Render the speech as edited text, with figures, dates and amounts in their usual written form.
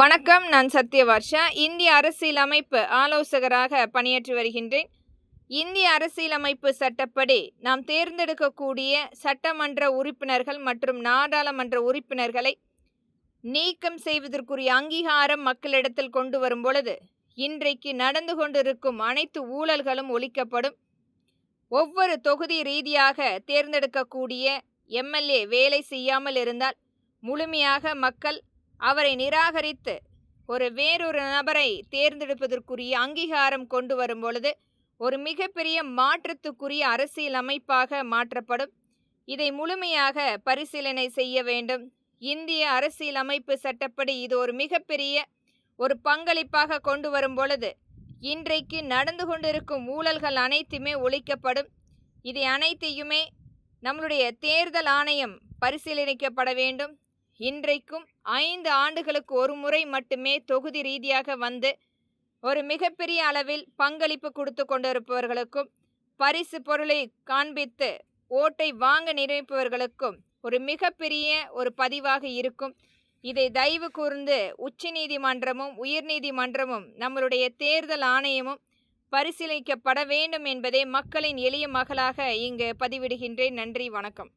வணக்கம். நான் சத்யவர்ஷா. இந்திய அரசியலமைப்பு ஆலோசகராக பணியாற்றி வருகின்றேன். இந்திய அரசியலமைப்பு சட்டப்படி நாம் தேர்ந்தெடுக்கக்கூடிய சட்டமன்ற உறுப்பினர்கள் மற்றும் நாடாளுமன்ற உறுப்பினர்களை நீக்கம் செய்வதற்குரிய அங்கீகாரம் மக்களிடத்தில் கொண்டு வரும் பொழுது இன்றைக்கு நடந்து கொண்டிருக்கும் அனைத்து ஊழல்களும் ஒழிக்கப்படும். ஒவ்வொரு தொகுதி ரீதியாக தேர்ந்தெடுக்கக்கூடிய எம்எல்ஏ வேலை செய்யாமல் இருந்தால் முழுமையாக மக்கள் அவரை நிராகரித்து வேறொரு நபரை தேர்ந்தெடுப்பதற்குரிய அங்கீகாரம் கொண்டு வரும் பொழுது ஒரு மிகப்பெரிய மாற்றத்துக்குரிய அரசியல் அமைப்பாக மாற்றப்படும். இதை முழுமையாக பரிசீலனை செய்ய வேண்டும். இந்திய அரசியல் அமைப்பு சட்டப்படி இது ஒரு மிகப்பெரிய பங்களிப்பாக கொண்டு வரும் பொழுது இன்றைக்கு நடந்து கொண்டிருக்கும் ஊழல்கள் அனைத்துமே ஒழிக்கப்படும். இதை அனைத்தையுமே நம்மளுடைய தேர்தல் ஆணையம் பரிசீலனிக்கப்பட வேண்டும். இன்றைக்கும் 5 ஆண்டுகளுக்கு ஒரு முறை மட்டுமே தொகுதி ரீதியாக வந்து ஒரு மிகப்பெரிய அளவில் பங்களிப்பு கொடுத்து கொண்டிருப்பவர்களுக்கும் பரிசு பொருளை காண்பித்து ஓட்டை வாங்க நினைப்பவர்களுக்கும் ஒரு மிகப்பெரிய பதிவாக இருக்கும். இதை தயவு கூர்ந்து உச்சநீதிமன்றமும் உயர்நீதிமன்றமும் நம்மளுடைய தேர்தல் ஆணையமும் பரிசீலிக்கப்பட வேண்டும் என்பதே மக்களின் எளிய மகளாக இங்கு பதிவிடுகின்றேன். நன்றி, வணக்கம்.